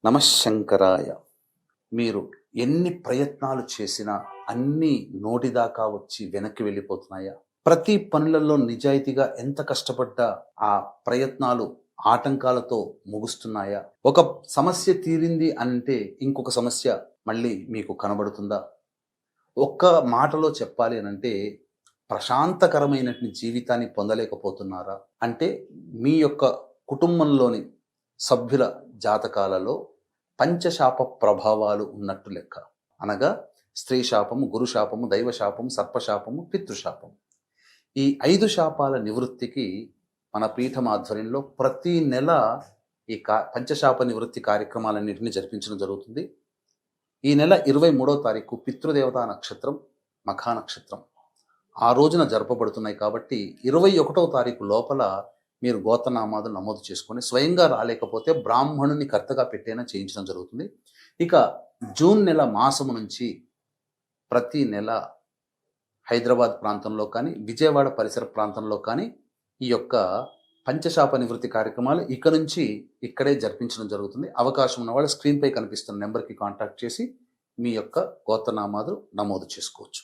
నమశంకరాయ. మీరు ఎన్ని ప్రయత్నాలు చేసినా అన్నీ నోటిదాకా వచ్చి వెనక్కి వెళ్ళిపోతున్నాయా? ప్రతి పనులలో నిజాయితీగా ఎంత కష్టపడ్డా ఆ ప్రయత్నాలు ఆటంకాలతో ముగుస్తున్నాయా? ఒక సమస్య తీరింది అంటే ఇంకొక సమస్య మళ్ళీ మీకు కనబడుతుందా? ఒక్క మాటలో చెప్పాలి అనంటే ప్రశాంతకరమైనటువంటి జీవితాన్ని పొందలేకపోతున్నారా? అంటే మీ యొక్క కుటుంబంలోని సభ్యుల జాతకాలలో పంచశాప ప్రభావాలు ఉన్నట్టు లెక్క. అనగా స్త్రీ శాపము, గురు శాపము, దైవ శాపము, సర్పశాపము, పితృశాపము. ఈ 5 శాపాల నివృత్తికి మన పీఠం ఆధ్వర్యంలో ప్రతి నెల ఈ పంచశాప నివృత్తి కార్యక్రమాలన్నింటినీ జరిపించడం జరుగుతుంది. ఈ నెల 23వ తారీఖు పితృదేవతా నక్షత్రం మఖా నక్షత్రం ఆ రోజున జరపబడుతున్నాయి కాబట్టి 21వ తారీఖు లోపల మీరు గోత్రనామాదులు నమోదు చేసుకొని స్వయంగా రాలేకపోతే బ్రాహ్మణుని కర్తగా పెట్టైనా చేయించడం జరుగుతుంది. ఇక జూన్ నెల మాసము నుంచి ప్రతి నెల హైదరాబాద్ ప్రాంతంలో కానీ విజయవాడ పరిసర ప్రాంతంలో కానీ ఈ యొక్క పంచశాప నివృత్తి కార్యక్రమాలు ఇక నుంచి ఇక్కడే జరిపించడం జరుగుతుంది. అవకాశం ఉన్నవాళ్ళు స్క్రీన్పై కనిపిస్తున్న నెంబర్కి కాంటాక్ట్ చేసి మీ యొక్క గోత్రనామాదులు నమోదు చేసుకోవచ్చు.